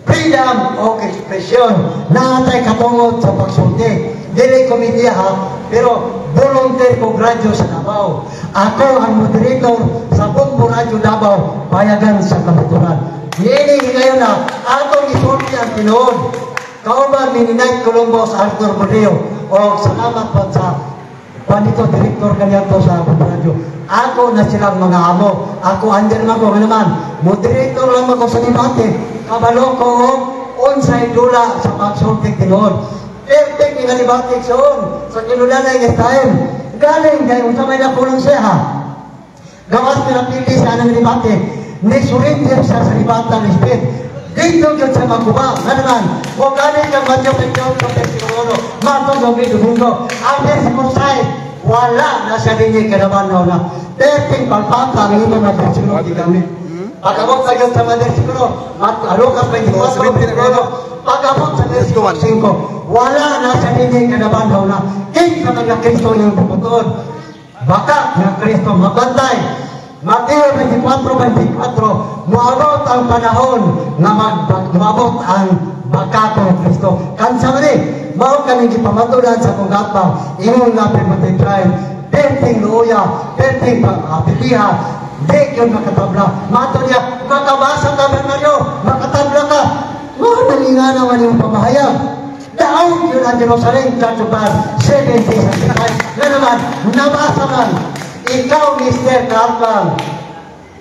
freedom of expression, naatay katungod sa pagsulti. Dili komedya ha, pero volunteer ko gradyo sa Davao. Ako ang moderator sa Bumbo Radyo Davao, payagan sa kabuturan. Niinig ngayon na, atong isulti ang tinuod. Kauban ni Ninay Columbus Arthur Bodeo, o salamat po sa panito, direktor kanyan po sa radyo. Ako na silang mga amo. Ako andyan naman ko naman. Moderator lang ako sa debate. Kabalo ko unsay dula sa pagsultik tinood. Perfect nga debate sa kinulanay ng time. Galing kayo, unsa may nakulong siya ha. Gawas pinapili sa anang debate. Nisurindir siya sa debate ng Spin. Dito yun sa magkuba. Nga naman, kung galing kang madyo pagkaw sa Pesimuno, matulog ito mundo. Ang Pesimuno side, wala na siya din yung kanabanhaw na. 13 palpata, ang ito na Pesimuno di kami. Pagkabot sa yun sa Pesimuno, alukas 24, pagkabot sa Pesimuno 5, wala na siya din yung kanabanhaw na. King sa mga Kristo yung puputod. Baka ng Kristo mabantay. Mateo 24:24, muabot ang panahon na maabot ang baka ng Kristo. Kansa man mao kami gipamatudan sa kong gapang, ingon nga pinatay, perting luya, perting piliha, di yun makatabla. Mato niya, makabasa ka Bernardo, makatabla ka. Mga nalinga naman yung pamahayag. Daog yun ang Jerusalem, Church 7 days at 5. Na naman, nabasa man. Ikaw, Mr. Kaplang,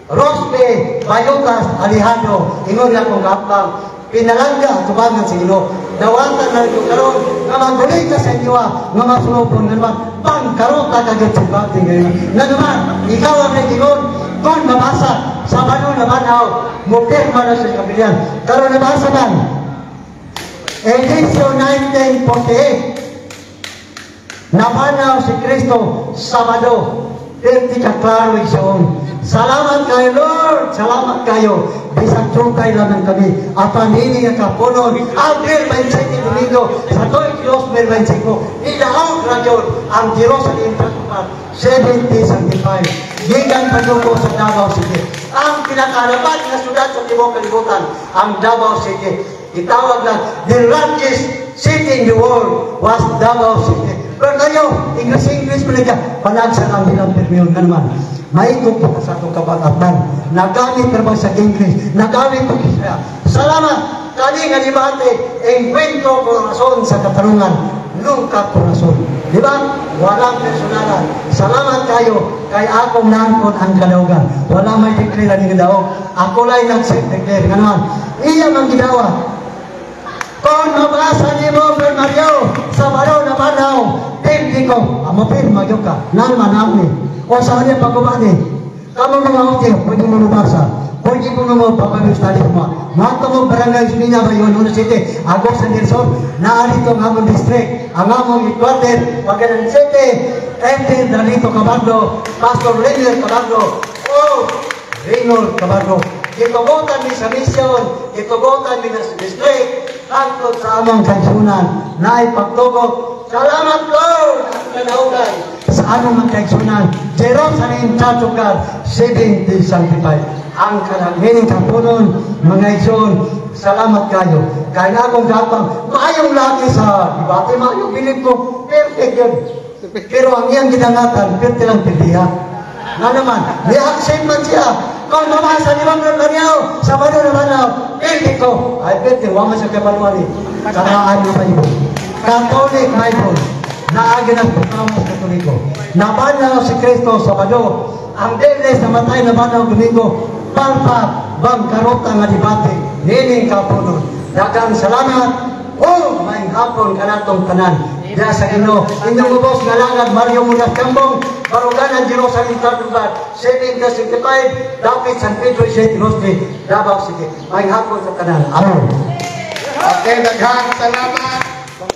Rosbe, Bayukas, Alejandro, ingon na kong Kaplang, pinalangga, tubangan sa ilo. Dawatan na ito karoon, nga magulig ka sa inyo, nga masulupon na naman, pangkarot na kagad sa bating ngayon. Na naman, ikaw ang nagingon, kung mabasa, sa mano naman ako, mupirma na sa kabilyan. Karoon nabasa man, Edition 1948, napanaw si Kristo, Sabado, 50 kaklaro isyon. Salamat kayo, Lord! Salamat kayo! Bisag tungkay naman kami. At panini nga kapunon. April 27 Domingo, sa Toy Diyos 25. Ilaong radyon ang Jerusalem Tratupan, 70-75. Gigan pagluko sa Davao City. Ang pinakalaban na syudad sa Timog Kalibutan, ang Davao City. Itawag na, the largest city in the world was Davao City. Pero kayo, English mo na dyan, panagsa ang bilang permiyon ka naman. Maikot po sa itong kabagatan. Nagamit ka ba sa English? Nagamit po siya. Salamat! Kani nga debate, engkwentro korazon sa katarungan. nungka korason. Di ba? Walang personalan. Salamat kayo kay akong nangkon ang kadaugan. Wala may declare ni kadaog. Ako lang nag-declare. Nga naman, iya mang ginawa. Kung mabasa ni mo, Brother Mario, sa baro na banaw, hindi ko, amapin, magyok ka, nang manawin. O sa kanya pagkubani, kamo mga hotel, pwede mo mabasa. Pwede mo mo papagustali mo. Mga mo barangay Suninya Bayon, Uno City, Agos San Nelson, naarito ang among district, ang among quarter, Paganan City, Enter Dalito Cabardo, Pastor Rainer Cabardo, Raynor Cabardo. Itugutan ni sa mission, itugutan ni sa district, hangtod sa among kaigsunan, na ipagtugot. Salamat Lord! Ang kanaugan sa among kaigsunan, Jerusalem Church of God, 70 sanctified. Ang kalanghining kapunon, mga igsoon, salamat kayo. Kaya na akong gapang, maayong lagi sa debate, maayong bilib ko, perfect yun. Pero ang iyang ginangatan, perfect lang pilihan. Nga naman, may-accept man siya. Kung mamasa ni Mang Mario, sa bado na manaw, perfect ko. Ay, perfect, wama siya kapaluan eh. Karaan mo pa yun. Catholic Bible, naagin ang pagkamas Katoliko. Nabanaw si Kristo sa bado. Ang Beles na matay na banaw Domingo, palpa, bangkarota nga debate, nining kapunon. Dagang salamat, may hapon kanatong tanan. Diya sa Ginoo, inyong ubos nga langad, Mario Mulas Kambong, Baruganan, Jerusalem, Tartubat, 7-65, David, San Pedro, St. Rosti, Davao City. May hapon sa tanan. Amen. Okay, daghang salamat.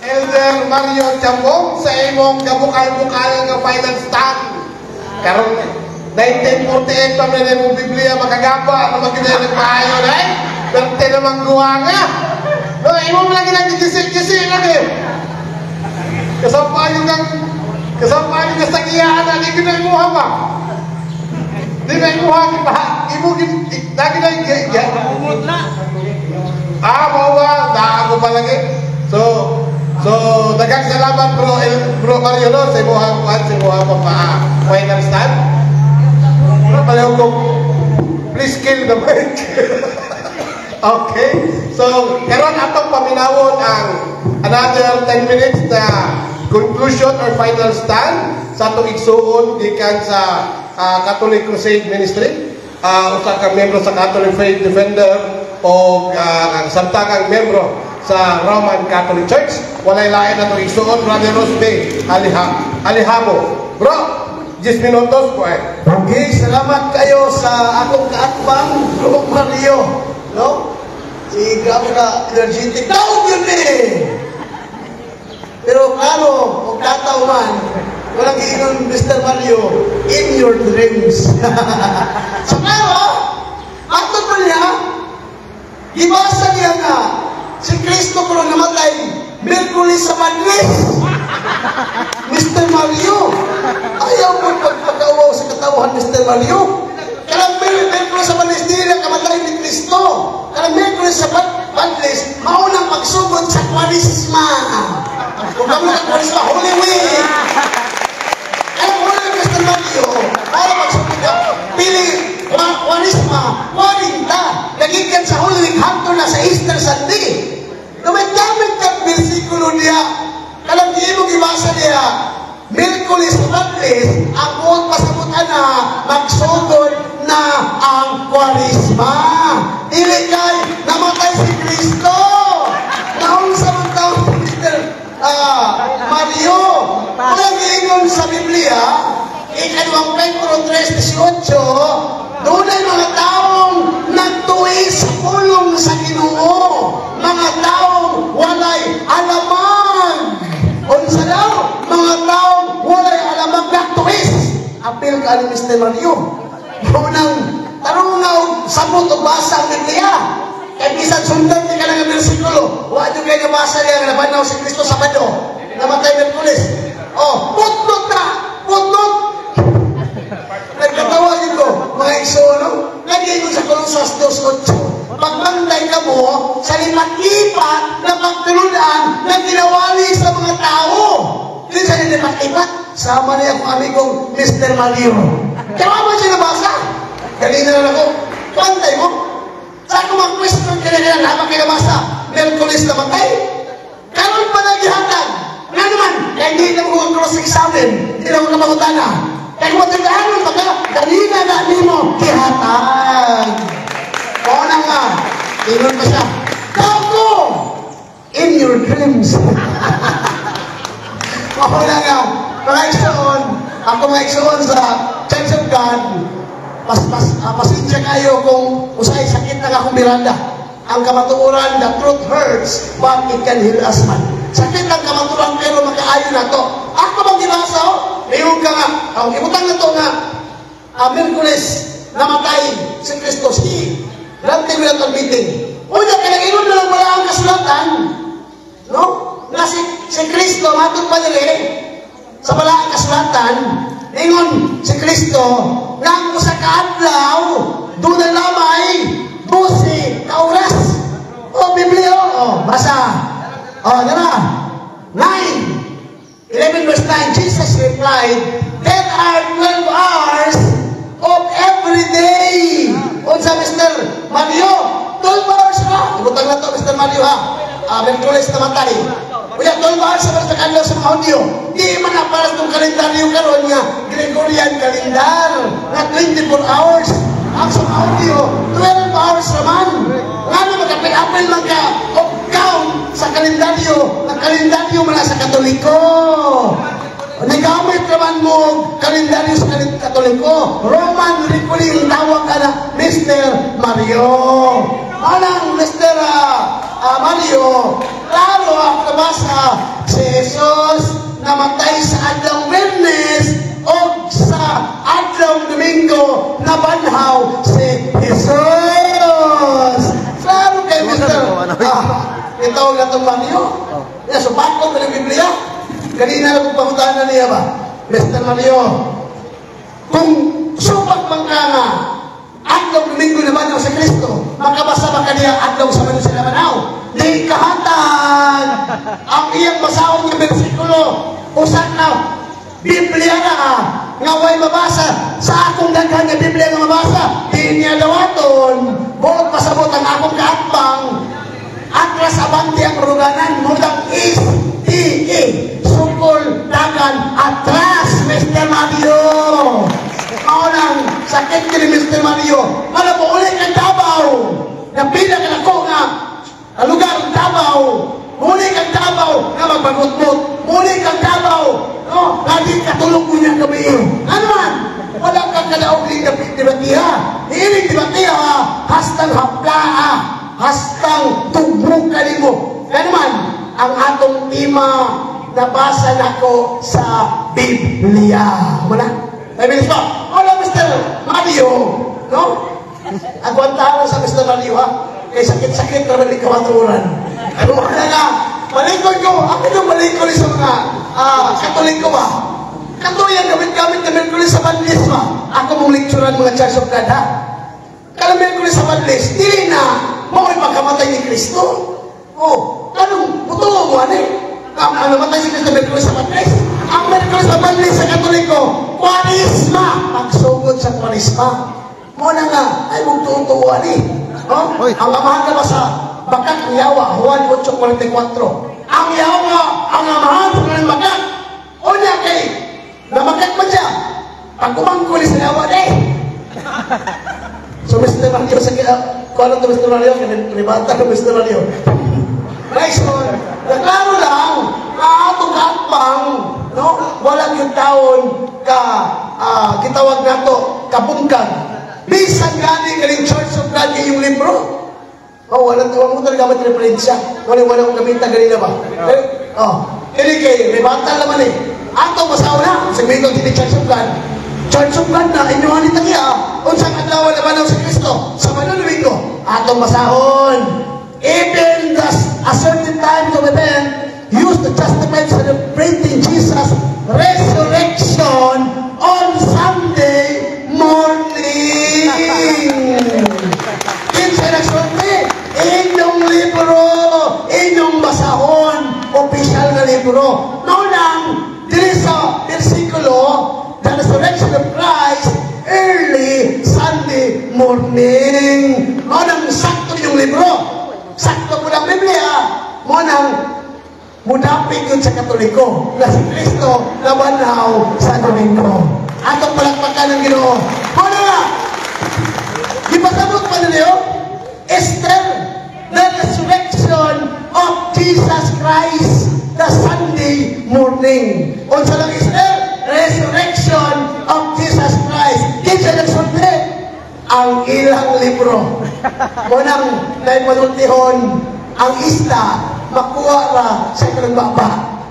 Elder Mario Chambong sa imong kabukal-bukal nga final stand. Karon 1948 pa rin mong Biblia makagapa na magiging nagpaayo na eh. Berte namang guwanga. No, imong lagi lang gisi-gisi lagi. Kasampayo kang sagiyaan na, di kinaimuha ba? Di na imuha, imo lagi lang mau ba? Ako pa lagi. So, daghang salamat bro Mario no, sa imuha pa final stand. Pareho ko, please kill the mic. Okay, so karon atong paminawon ang another 10 minutes na conclusion or final stand sa atong igsuon gikan sa Catholic Crusade Ministry. Usa ka membro sa Catholic Faith Defender o ang samtangang membro sa Roman Catholic Church. Walay lain atong igsuon, Brother Rosbe Alihabo. Bro, 10 minutos po eh. Okay, salamat kayo sa akong kaatbang, Bro Mario. No? Si grabe ka, energetic. Daog yun eh! Pero klaro, kung tataw man, walang iinon, Mr. Mario, in your dreams. So klaro, matod pa niya, ibasa niya nga, si Kristo ko namatay, Merkulis sa Madlis. Mr. Mario, ayaw mo pagpagawaw sa katawan, Mr. Mario. Karang Merkulis sa Madlis, hindi na kamatay ni Kristo. Karang Merkulis sa Madlis, maunang magsugod sa Kwarisma. Kung kami ng Kwarisma, Holy Week. Karang Holy Week, Mr. Mario, para magsugod ka, pili, Kwarisma, 40, nagigan sa Holy Week, hangtod na sa Easter Sunday. Dumit-damit ka bersikulo niya. Kalang di mo gibasa niya, Merkulis sa Madlis, ang pasabutan na magsugod na ang Kwarisma. Dili kay namatay si Kristo. Naong sa mga taon, Mr. Mario. Walang iingon sa Biblia, ikalawang Pedro 3:18, doon ay mga taong nagtuwi sa pulong sa Ginoo. Mga taong walay alamang. Unsa daw? Mga taong walay alamang nagtuwis. Apil ka ni Mr. Mario. Unang tarungaw, sabot o basa ang Biblia. Kaya bisan sundan niya ka lang ang versikulo. Huwag yung kayo nabasa niya na nabanaw si Kristo sa Sabado. Namatay Merkulis. Oh, putlot na! Putlot! Nagkatawagin ko, mga igsoon, lagay ko sa Kolosas 2:8. Pagmanday ka mo sa lipat-lipat na pagtulunan na ginawali sa mga tao. Hindi sa lipat-lipat. Sama niya akong amigong Mr. Mario. Kaya mo siya nabasa? Kanina na ako, pantay mo. Saan ko mag-question kanina habang kinabasa? Merkulis na matay. Karoon pa nagihatan. Nga naman, kaya hindi na mo cross-examine, hindi na mo kamangutana. Kaya kung matagalan, baka, kanina na mo, kihatag. Oo na nga, ingon pa siya, Gago! In your dreams. Oo na nga, mga igsoon, ako mga igsoon sa Church of God, pasensya kayo kung usay sakit na akong Miranda. Ang kamatuoran, the truth hurts, but it can heal us man. Sakit ang kamatuoran, pero makaayo na to. Ako bang ginasa, mayroon ka nga, ang ibutang na to nga, Merkulis, namatay si Kristo, si Granting without admitting. Una, kailangan na lang wala ang kasulatan. No? Na si Kristo, matod pa nila sa wala ang kasulatan, ingon si Kristo, nang sa kaadlaw, doon na lamay, busi, kauras. O, Biblia, o, basa. O, diba? 11 verse 9, Jesus replied, there are 12 hours of every day. O, sa Mr. Mario, 12 hours na. Ibutang na to, Mr. Mario, ha? Merkulis na matay. Kuya, 12 hours sa kanila sa mga audio. Di man na para itong kalendaryo karon nga, Gregorian kalendar, na 24 hours. Ang sa mga audio, 12 hours naman. Nga na magkapil-apil man ka, of count sa kalendaryo, ang kalendaryo man sa Katoliko. Nagamit naman mo kalendaryo sa Katoliko. Roman Ricoli, tawag ka na Mr. Mario. Anang Mr. Mario, klaro ang nabasa si Jesus namatay sa adlaw Wednes o sa adlaw Domingo na banhaw si Jesus. Klaro kay Mr. Ito na itong Mario. Supakot na ng Biblia. Kanina na kong pangutanan niya ba? Mr. Mario, kung supak bang ka nga adlaw Domingo na banhaw si Kristo, makabasa ba ka niya adlaw sa Manu sa Labanaw? Di kahatan ang iyang basahon ng bersikulo usan na Biblia na nga way mabasa sa akong daghan nga Biblia nga mabasa di niya dawaton buot pasabot ang akong kaatbang atras abanti ang ruganan mudang sukol dagan atras Mr. Mario. Maunang sakit ka ni Mr. Mario para po ulit ang Davao na pinag-alako nga ang lugar ng Davao, muli kang Davao na magbagot-bot, muli kang Davao, no? Lagi katulog mo niya kami. Ano man? Wala kang kalaog ni dibatiha. Hiling dibatiha, hastang hapla, hastang tugbog ka mo. Ano man? Ang atong tema nabasa na ko sa Biblia. Muna? Ay, bilis pa. Wala, Mr. Mario, no? Agwantahan sa Mr. Mario, ha? Kaya sakit-sakit naman ni kamaturan. Ano na nga, malikod ko, ako yung malikod sa mga Katoliko ba? Katuyan, gamit-gamit na Merkulis sa Banlis ba? Ako mong lecturean mga Church of God, ha? Kala Merkulis sa Banlis, dili na, mako'y pagkamatay ni Kristo. Oh, anong, buto mo, ano namatay si Kristo Merkulis sa Banlis? Ang Merkulis sa Banlis sa Katoliko, Kwarisma, pagsugod sa Kwarisma. Muna nga, ay magtutuwa ni. Oh? Ang amahan na ba sa bakat ng Yawa, Juan 8:44. Ang Yawa, ang amahan sa ng bakat. O niya kay, namakat man siya. Pag kumangkuli sa Yawa, So, Mr. Mario, kung ano ito, Mr. Mario, kanibata ka, Mr. Mario. Nice one. Naklaro lang, atong kaatpang, no? Walang yung taon kitawag na to, kabungkag. Bisan gani galing Church of God yung libro. Oh, walang mo talaga gamit referensya. Walang kong gamitan ganina ba? Hindi kayo, may batal naman eh. Ato, masaw na. Sabihin ko, hindi Church of God. Church of God na, inuhan ni Tagia. Unsang adlaw na manaw si Kristo. Sa manunuwin ko, atong masahon. Even a certain time of event, used to justify celebrating Jesus' resurrection on Sunday morning. Kinsa nagsulti? Inyong libro, inyong basahon, opisyal na libro. Noong dili sa versikulo, the resurrection of Christ, early Sunday morning. Noong sakto yung libro. Sakto po ng Biblia. Noong Mudapit yun sa Katoliko na si Kristo na banhaw sa Domingo. Atong palakpakan ng Ginoo. Muna nga! Ipasabot pa ninyo, Esther, the resurrection of Jesus Christ, the Sunday morning. Unsa lang Esther? Resurrection of Jesus Christ. Kinsa nagsulti? Ang ilang libro. Munang naipanultihon ang isla makuha ra sa kalagbaba.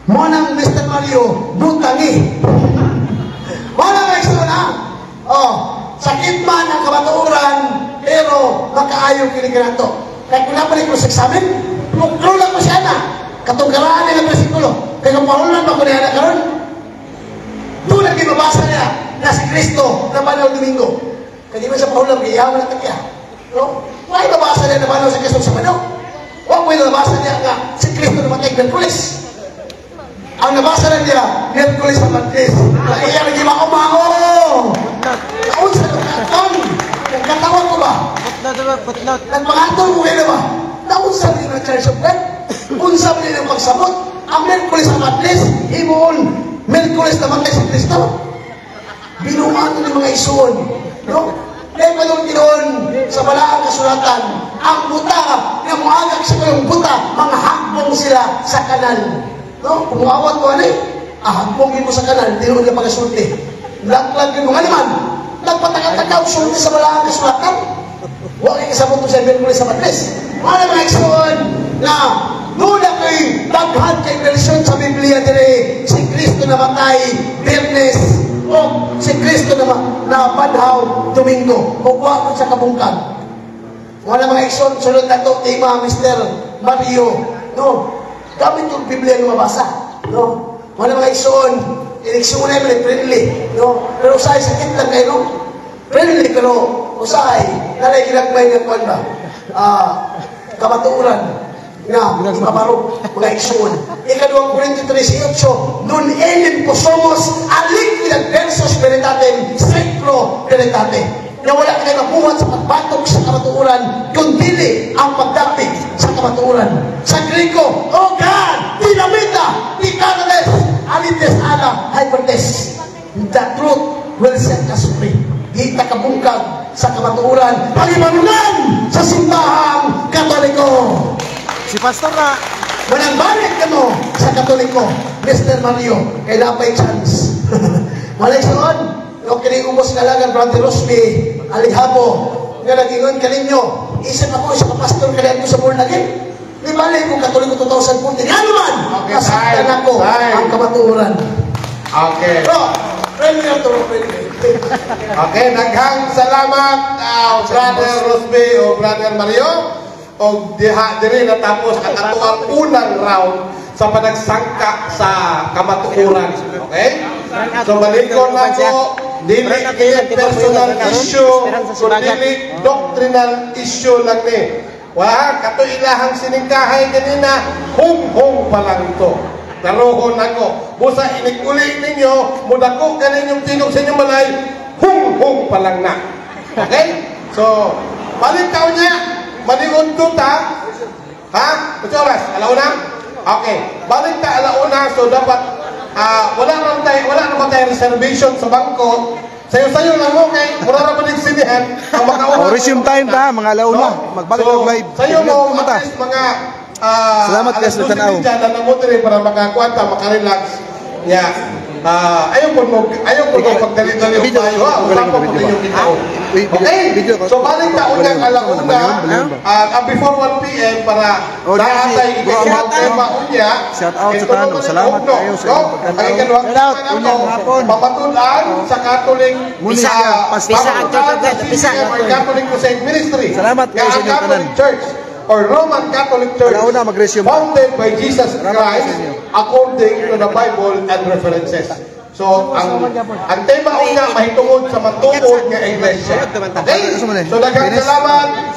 Munang Mr. Mario butangi. Munang eksona. Sakit man ang kamatuoran pero makaayo kini kanato. Kaya kung napalik ko sa examen, muklulan ko siya na. Katungkaraan niya ng versikulo. Kaya kung pahulan ba ko niya na karon? Doon ang ginabasa niya na si Kristo na banaw Domingo. Kaya di man sa pahulan, iyawan na kanya. No? Why nabasa niya na banaw si Kristo sa banaw? Huwag mo yung nabasa niya nga si Kristo na matay Merkulis. Ang nabasa na niya, Merkulis sa Matris. Na iya naging makumao. Naun sa nagkatong. Nagkatawag ko ba? Nagpangatol mo kayo ba? Naun sa naging Church of God. Unsa mo nilang pagsabot. Ang Merkulis sa Matris, himoon. Merkulis na matay si Kristo. Binuman ng mga isuon. No? Kaya panong sa balaang kasulatan, ang buta na muagag sa kayong buta, mga hakbong sila sa kanal. No? Kumuawat ko ano hakbongin mo sa kanal, tinuod na pagasulti. Laklag yung mga naman, nagpatagatagaw, sulti sa balaang kasulatan. Huwag ay kasabot mo sa Merkulis sa Matris. Mga mga isuon na doon na kayo daghan kay version sa Biblia dire si Kristo na matay Bernes o si Kristo na banhaw Domingo o ko sa kabungkag. Wala mga ison sunod na to tema Mr. Mario, no, gamit yung Biblia na mabasa, no, wala mga ison eleksyon na yung friendly, no, pero usahay sakit lang kayo, no, friendly pero usahay nalay ginagmay ng kwan ba kamatuuran nga, mabaro, mga iksuon. Ikaduang Korinto 13:8, Nun elim po somos alik pinagversos veritatem, sacro veritate. Na wala kayo nabuhat sa pagbatok sa kamatuuran, kundi ang pagdapig sa kamatuuran. Sa Griko, O God, dinamita, tikananes, alites ala, hypertes. The truth will set us free. Di takabungkag sa kamatuuran, palimanunan sa simbahang Katoliko. Si Pastor na. Manang-balik ka mo sa Katoliko, Mr. Mario, kay napay chance. Malay soon, yung kiniubos nga lang ang Brother Rosby, alighabo, nga nagingon ka ninyo, isip ako sa kapastor ka rin sa born again. Di balik kung Katoliko 2014. Nga naman, nasaktan ako ang kamatuuran. Okay. Bro, friendly na to, friendly. Okay, naghang salamat, Brother Rosby o Brother Mario. O diha diri natapos ang atuang unang round sa panagsangka sa kamatuoran. Okay? So malikon na ko, dili kaya personal issue, kundi doctrinal issue lang ni. Wah, kato ilahang siningkahay kanina, hung pa lang ito. Narohon ako. Busa inikuli ninyo, mudako ka ninyong tinog sa inyong balay, hung pa lang na. Okay? So, balik tao niya. Maningon ta, ha? Kasi oras, alauna? Okay, balik ta alauna, so dapat, wala naman tayo reservation sa bangko. Sayo-sayo lang mo, okay? Mura naman yung sinihan, ang makauna. Resume time ta, mga alauna. Magbalik ng live. Sayo mo, at least mga, salamat guys, natanaw. Alas 12 na mo rin para makakuha ta, makarelax. Yeah. Ayaw po pagdali-dali yung tayo. Usapon po yung ginao. Okay? So, balik na unang alauna before 1 p.m. para daatay ikawang tema unya. Shout out sa tanong. Salamat kayo sa inyong pagkantao. Ang ikalawang tema nato, papatulan sa Catholic Catholic Crusade Ministry. Salamat kayo sa inyong Catholic Church or Roman Catholic Church founded by Jesus Christ according to the Bible and references. So, ang tema unya mahitungod sa matungod nga iglesia. Okay? So, daghang salamat.